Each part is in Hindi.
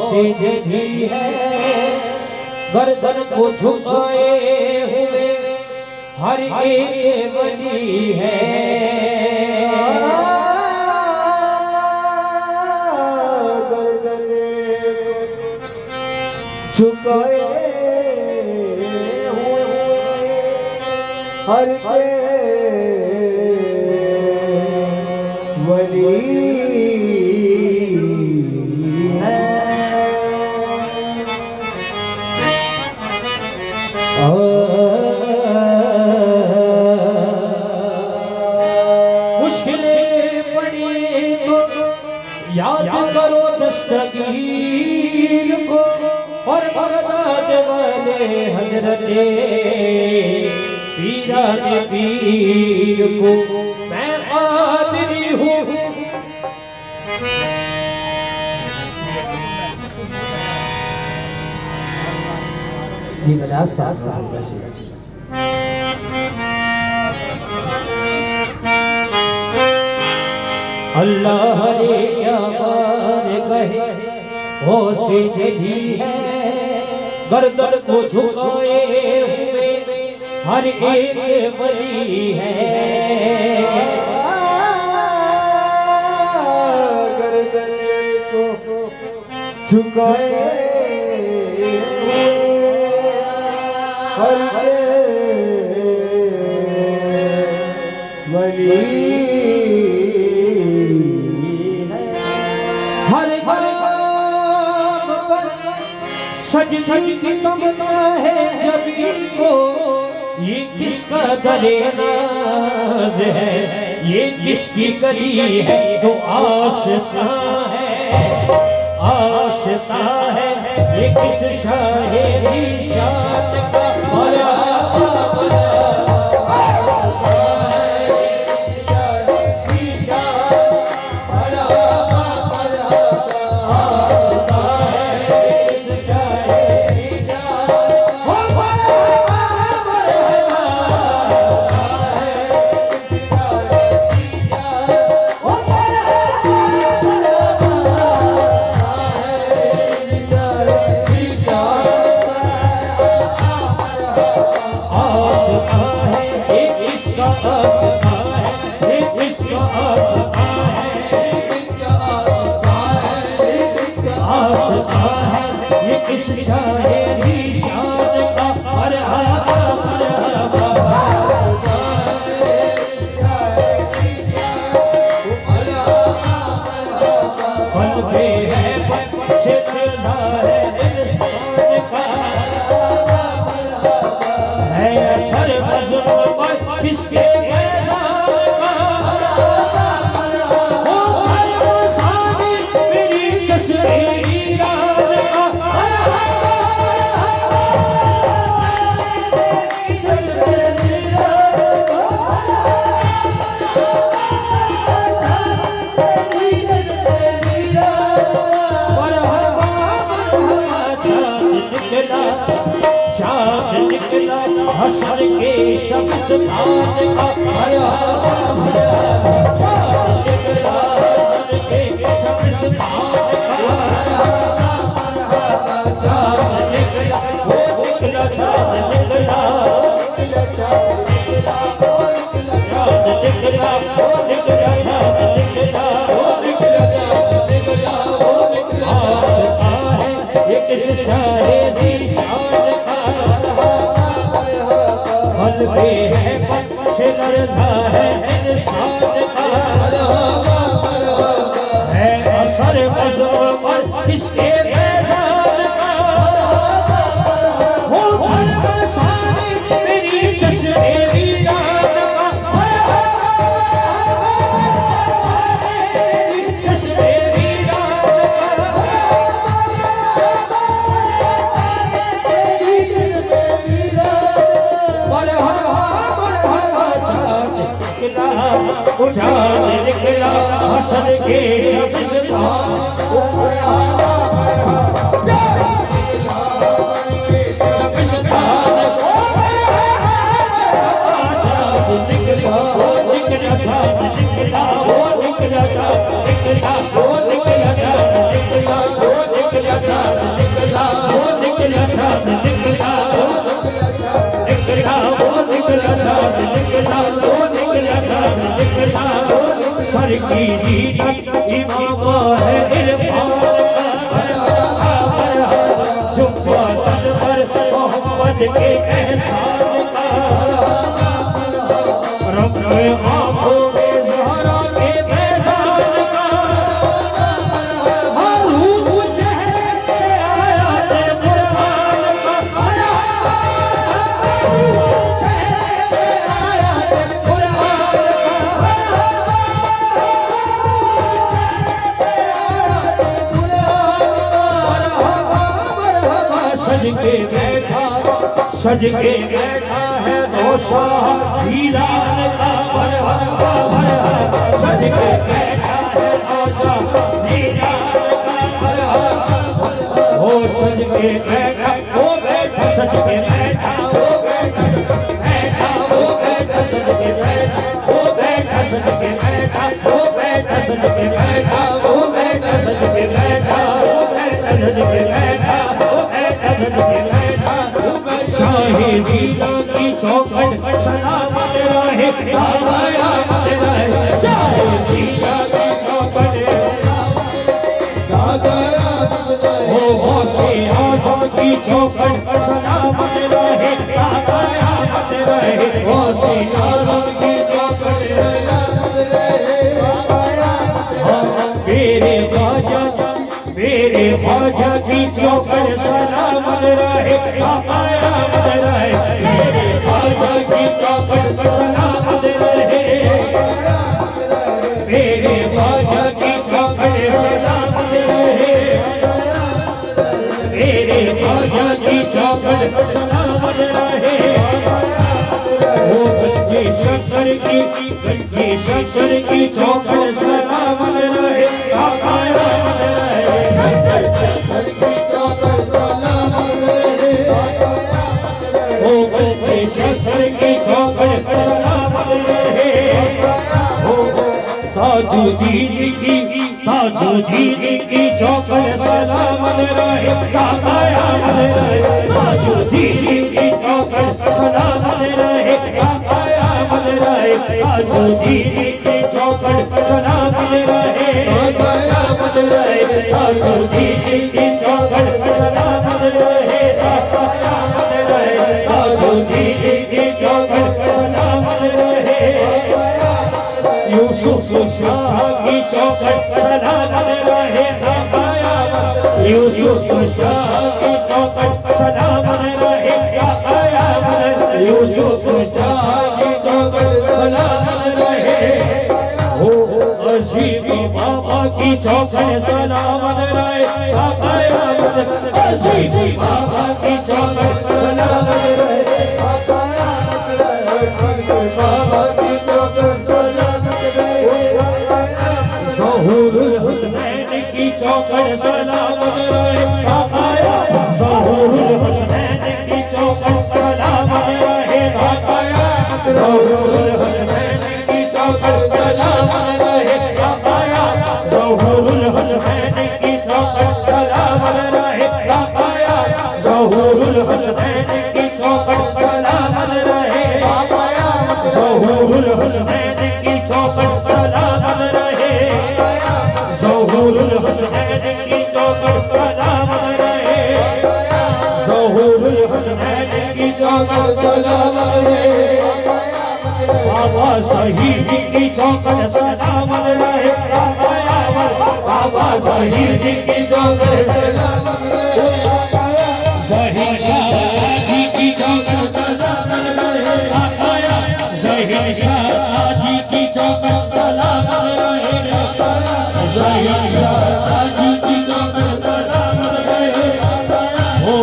सीधी है, गर्दन को झुकाए हुए हर एक वली है। गर्दन झुकाए हुए हर एक वली मुश्किलें पड़ी तो याद करो दस्तगीर को और बगदाद वाले हजरते पीराने पीर को। मैं आदरी हूँ जी बड़ा अल्लाह रे क्या बार कहे वो सीधी है, गर्दन को झुकाए हुए हर एक वली है। गर्दन को झुकाए हर वली सज सज की कमता है जब को, ये किसका दरेनाज है, ये किसकी गली है तो आशिक़ा है, आशिक़ा है। ये किस शाहे शान का इस शायरी शान का पल पे है है असर बज़्म पर किसके हसर के शख्स खान का आया चाँद निकला, हसर के शख्स खान का चाँद निकला, वो निकला चाँद निकला, चाँद निकला, वो निकला चाँद निकला, आशिक़ा है ये किस शाहे शान का। पल पे है पक्ष लरज़ा है इंसान का, है असर बज़्म पर किसके फैज़ान का। हो भर सानी मेरी चश्मे वीरान का, मेरी चश्मे वीरान का। चाँद निकला हसर के शख्स निकला सज के बैठा है दोसा झीलान का हर हर हर हर सज के बैठा है दोसा झीलान का हर हर हो सज के बैठा वो बैठा सज के बैठा वो बैठा बैठा वो बैठा सज के बैठा वो बैठा सज के बैठा वो बैठा सज के बैठा वो बैठा सज के बैठा वो बैठा सज के बैठा वो बैठा सज के बैठा शाही जीजा की चौखट सलामत रहे दादायामत रहे शाही जीजा की चौखट दादायामत रहे हो श्री आजम की चौखट सलामत रहे दादायामत रहे हो श्री आजम की चौखट सलामत रहे मेरे ख्वाजा की चौखट सलामत रहे दादायामत रहे मेरे ख्वाजा की चौखट सलामत रहे मेरे ख्वाजा की चौखट सलामत रहे मेरे ख्वाजा की चौखट सलामत रहे वो गंजी शक्कर की चौखट सलामत रहे दादायामत रहे ओ गंजी शक्कर की चौखट सलामत रहे ताजू दीदी की चौखट सलामत रहे दादायामत रहे ताजू दीदी की चौखट सलामत रहे दादायामत रहे ताजू दीदी की चौखट सलामत रहे दादायामत रहे ताजू दीदी की चौखट सलामत रहे दादायामत रहे ताजू दीदी की चौखट सलामत रहे यूसुफ शाह की चौखट सलामत रहे दादायामत यूसुफ शाह की चौखट सलामत रहे दादायामत यूसुफ शाह की चौखट सलामत रहे हो अजीब बाबा की चौखट सलामत रहे दादायामत अजीब बाबा की चौखट सलामत रहे बाबा की चौखट ज़हूरुल हुसनैन की चौखट सलामत रहे दादायामत ज़हूरुल हुसनैन की चौखट सलामत रहे दादायामत ज़हूरुल हुसनैन की चौखट सलामत रहे दादायामत ज़हूरुल हुसनैन की चौखट सलामत रहे दादायामत ज़हूरुल हुसनैन की चौखट सलामत रहे दादायामत ज़हूरुल हुसनैन की चौखट सलामत रहे ज़हूरुल हुसनैन की चौखट सलामत रहे ज़हूरुल हुसनैन की चौखट सलामत रहे बाबा शहीद की चौखट सलामत रहे दादायामत बाबा शहीद की चौखट सलामत रहे ज़हीर शाह जी की चौखट सलामत रहे दादायामत ज़हीर शाह जी की चौखट सलामत रहे ज़हीर शाह जी की चौखट सलामत रहे हो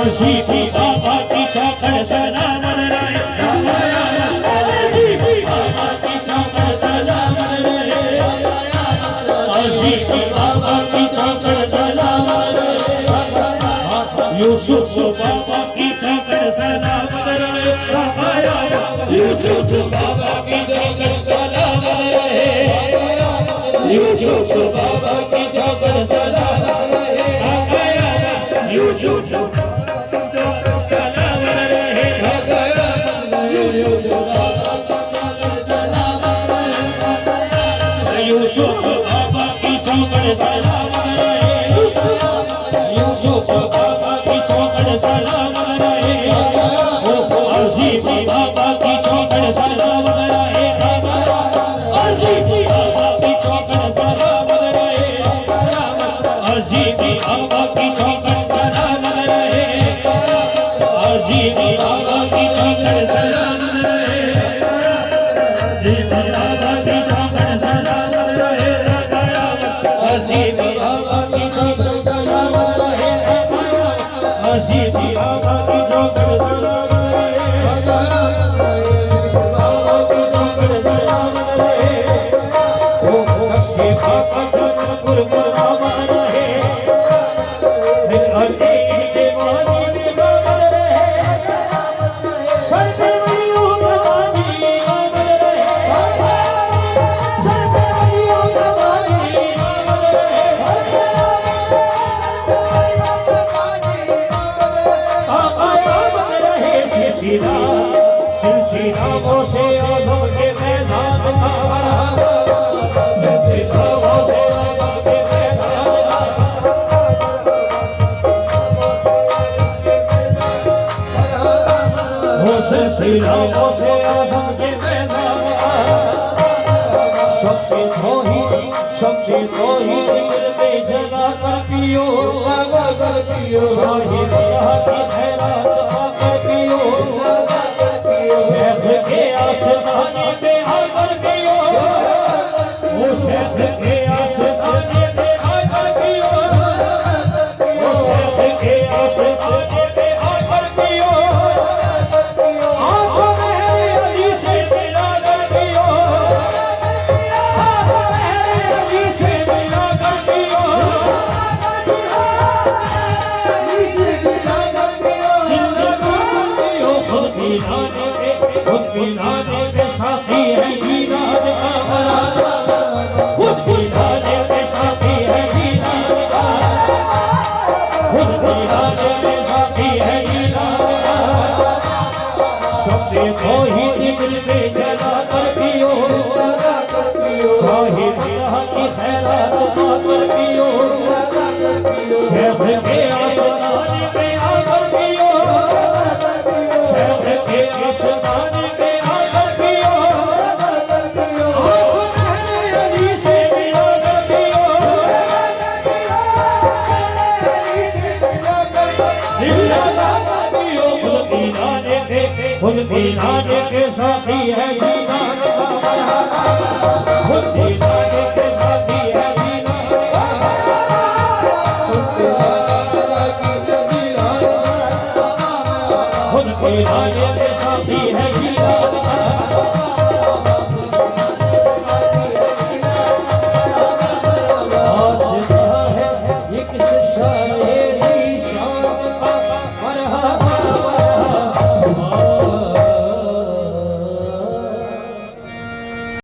अज़ीज़ बाबा की चौखट सलामत रहे दादायामत अज़ीज़ बाबा की चौखट सलामत रहे अज़ीज़ बाबा की चौखट सलामत रहे यूसुफ बाबा की चौखट सलामत रहे दादायामत यूसुफ बाबा की चौखट सलामत रहे यूसुफ बाबा की चौखट सलामत रहे दादायामत यूसुफ बाबा की चौखट सलामत रहे दादायामत यूसुफ बाबा की चौखट सलामत रहे यूसुफ बाबा की चौखट सलामत रहे यूसुफ बाबा की चौखट सलामत रहे ओ अज़ीज़ बाबा की चौखट सलामत रहे अज़ीज़ बाबा की चौखट सलामत रहे अज़ीज़ बाबा की चौखट सलामत रहे अज़ीज़ बाबा की चौखट सलामत रहे अज़ीज़ बाबा की चौखट सलामत रहे अज़ीज़ बाबा की चौखट सलामत रहे अज़ीज़ बाबा की चौखट सलामत सैलाबों से आजम के मैदान सबसे तो ही दिल में जगा कर पियो शाही अल्लाह की खैरात आकर पियो शेख के आस्ताने पे आकर पियो वो शेख के आस्ताने पे आकर पियो वो शेख के आस्ताने पे आकर पियो आंखों में अली से मिला कर पियो आंखों में अली से मिला कर पियो खुद पिलाने पे सासी है जीनान का मराना खुद पिलाने पे सासी है जीनान का खुद पिलाने पे सासी है जीनान का सबसे तो ही दिल में जला कर पियो साहिब अल्लाह की खैरात आकर पियो शेख के आस्ताने पे आकर पियो शेख के आस्ताने पे आकर पियो आंखों में अली से मिला कर पियो दिल लगा कर पियो खुद पिलाने के साथी है जीनान का खुद पिलाने के साथी है जीनान का खुद पिलाने के साथी है जीनान का आसिफा है ये किस शायर